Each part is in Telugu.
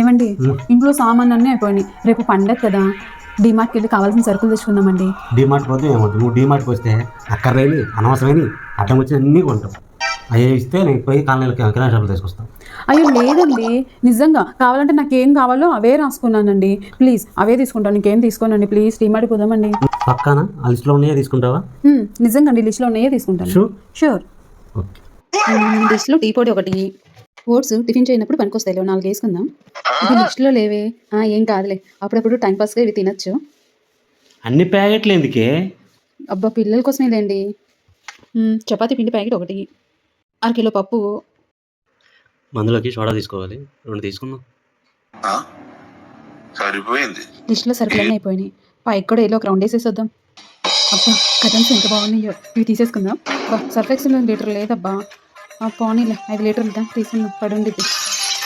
ఏమండి ఇంట్లో సామాన్ అన్నీ అయిపోయినాయి. రేపు పండగ కదా, డీమార్ట్కి వెళ్ళి కావాల్సిన సరుకులు తెచ్చుకుందామండి. డీమార్ట్ పోతే ఏమంటుంది, నువ్వు డీమార్ట్కి వస్తే అక్కర్లేని అనవసరమైన అడ్డం వచ్చి అన్నీ కొంటావు. అవి ఇస్తే నేను పోయి కిరాణా షాపులు తీసుకొస్తాను. అయ్యో లేదండి, నిజంగా కావాలంటే నాకేం కావాలో అవే రాసుకున్నానండి. ప్లీజ్ అవే తీసుకుంటాను, ఇంకేం తీసుకోనండి. ప్లీజ్ డీమార్ట్కి పోదామండి. పక్కన ఆ లిస్ట్లో ఉన్నాయే తీసుకుంటావా? నిజంగా అండి, లిస్ట్లో ఉన్నాయే తీసుకుంటాను. షూర్. ఓకే. లిస్ట్లో టీ పొడి ఒకటి, ఓట్స్ టిఫిన్ చేయనప్పుడు పనికొస్తాయి 4 వేసుకుందాం. ఇది లిస్ట్లో లేవే. ఏం కాదులే, అప్పుడప్పుడు టైంపాస్గా ఇవి తినచ్చు. అన్ని ప్యాకెట్లు ఎందుకే? అబ్బా పిల్లల కోసమే లేండి. చపాతీ పిండి ప్యాకెట్ ఒకటి, 1 కిలో పప్పు. మందులోకి సోడా తీసుకోవాలి, 2 తీసుకున్నాం. సరిపోయింది. లిస్ట్లో సరుకులన్నీ అయిపోయినాయి. పైకి కూడా ఏదో ఒక రౌండ్ వేసేసొద్దాం. అబ్బా కటన్స్ ఎంత బాగున్నాయో, ఇవి తీసేసుకుందాం. అబ్బా సర్ఫెక్స్లో లీటర్ లేదబ్బా. పోనీలే 5 లీటర్లు తీసుకుందాం, పడుండి.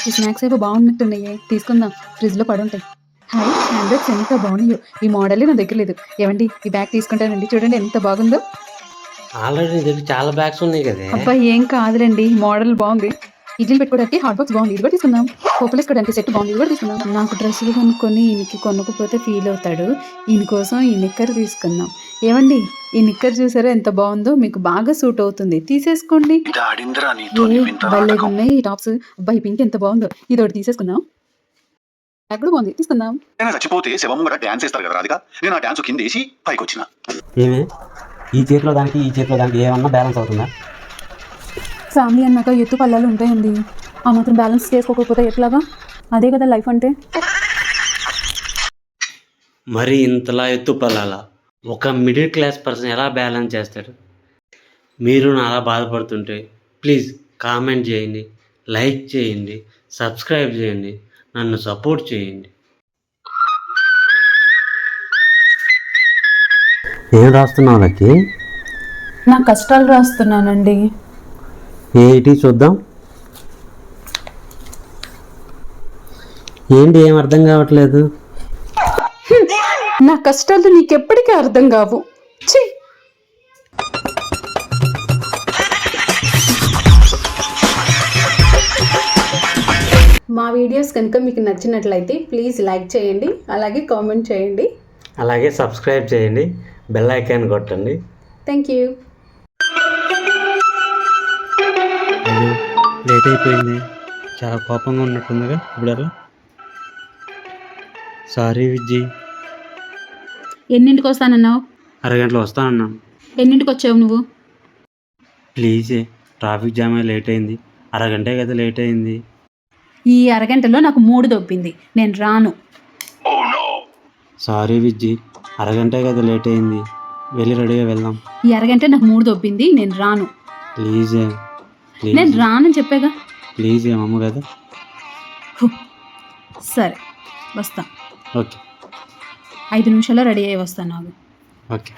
ఈ స్నాక్స్ ఏవో బాగున్నట్టున్నాయి, తీసుకుందాం. ఫ్రిడ్జ్లో పడుంటాయి. హాయ్, హ్యాండ్ బ్యాగ్స్ ఎంత బాగున్నాయో. ఈ మోడలే నా దగ్గర లేదు. ఏమండి ఈ బ్యాగ్ తీసుకుంటానండి, చూడండి ఎంత బాగుందో. ఆల్రెడీ నీ దగ్గర చాలా బ్యాగ్స్ ఉన్నాయి కదా. అబ్బా ఏం కాదులేండి, మోడల్ బాగుంది. ఇడ్లీ పెట్టుకోవడానికి హాట్ బాక్స్ బాగుంది, ఇది కూడా తీసుకుందాం. పోపులు వేసుకోవడానికి సెట్ బాగుంది, ఇది కూడా తీసుకుందాం. నాకు డ్రెస్సులు కొనుక్కొని ఈయనకి కొనుక్కపోతే ఫీల్ అవుతాడు. ఈయన కోసం ఈ నిక్కర్ తీసుకుందాం. ఏమండి ఈ నిక్కర్ చూసారా ఎంత బాగుందో, మీకు బాగా సూట్ అవుతుంది, తీసేసుకోండి. భలేగా ఉన్నాయి ఈ టాప్స్. అబ్బా ఈ పింక్ ఎంత బాగుందో, ఇది ఒకటి తీసేసుకుందాం. బ్యాగ్ కూడా బాగుంది, తీసుకుందాం. చచ్చిపోతే శవం కూడా డాన్స్ చేస్తారు కదా రాధిక, నేను ఆ డాన్స్ కింద వేసి పైకి వచ్చిన. ఏమే ఈ చేతిలో దానికి ఏమన్నా బ్యాలెన్స్ అవుతుందా? ఫ్యామిలీ అన్నాక ఎత్తు పల్లాలు ఉంటాయండి, ఆ మాత్రం బ్యాలెన్స్ చేసుకోకపోతే ఎట్లాగా? అదే కదా లైఫ్ అంటే. మరి ఇంతలా ఎత్తు పల్లాలా? ఒక మిడిల్ క్లాస్ పర్సన్ ఎలా బ్యాలెన్స్ చేస్తాడు? మీరు అలా బాధపడుతుంటే ప్లీజ్ కామెంట్ చేయండి, లైక్ చేయండి, సబ్స్క్రైబ్ చేయండి, నన్ను సపోర్ట్ చేయండి. ఏం రాస్తున్నావు లక్కి? నా కష్టాలు రాస్తున్నానండి. ఏంటి చూద్దాం. ఏంటి ఏం అర్థం కావట్లేదు? నా కష్టాలు నీకెప్పటికీ అర్థం కావు. ఛీ! మా వీడియోస్ కనుక మీకు నచ్చినట్లయితే ప్లీజ్ లైక్ చేయండి, అలాగే కామెంట్ చేయండి, అలాగే సబ్స్క్రైబ్ చేయండి, బెల్ ఐకాన్ కొట్టండి. Thank you. అయ్యో లేట్ అయిపోయింది, చాలా కోపంగా ఉన్నట్టుందిగా ఇప్పుడు అలా. సారీ విజ్జి. ఎన్నింటికి వస్తానన్నావు? అరగంటలో వస్తానన్నాను. ఎన్నింటికి వచ్చావు నువ్వు? ప్లీజే, ట్రాఫిక్ జామ్ అయ్యి లేట్ అయింది. అరగంటే కదా లేట్ అయింది. ఈ అరగంటలో నాకు 3 దొబ్బింది, నేను రాను. సారీ విజ్జి, అరగంటే కదా లేట్ అయింది, వెళ్ళి రెడీగా వెళ్దాం. ఈ అరగంట నాకు 3 దొబ్బింది, నేను రాను. ప్లీజే, నేను రానని చెప్పాగా. ప్లీజే అమ్మ కదా. సరే వస్తా. ఓకే, 5 నిమిషాల్లో రెడీ అయ్యి వస్తాను నాకు. ఓకే.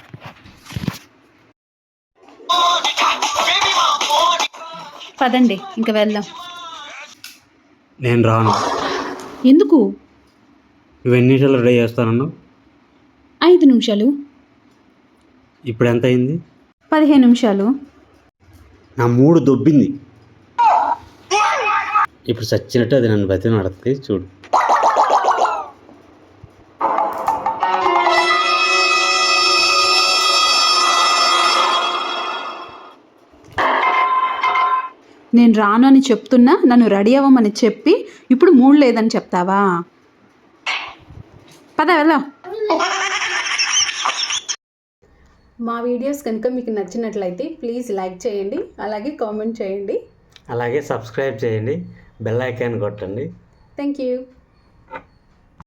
పదండి ఇంకా వెళ్దాం. నేను రాను. ఎందుకు? నువ్వు ఎన్ని నిమిషాలు రెడీ చేస్తానన్నావు? 5 నిమిషాలు. ఇప్పుడు ఎంత అయింది? 15 నిమిషాలు. నా 3 దొబ్బింది. ఇప్పుడు చచ్చినట్టు అది నన్ను బతి నడుతుంది చూడు. నేను రాను అని చెప్తున్నా, నన్ను రెడీ అవ్వమని చెప్పి ఇప్పుడు 3 లేదని చెప్తావా? పద వెళ్దాం. మా వీడియోస్ కనుక మీకు నచ్చినట్లయితే ప్లీజ్ లైక్ చేయండి, అలాగే కామెంట్ చేయండి, అలాగే సబ్స్క్రైబ్ చేయండి, బెల్ ఐకాన్ కొట్టండి. Thank you.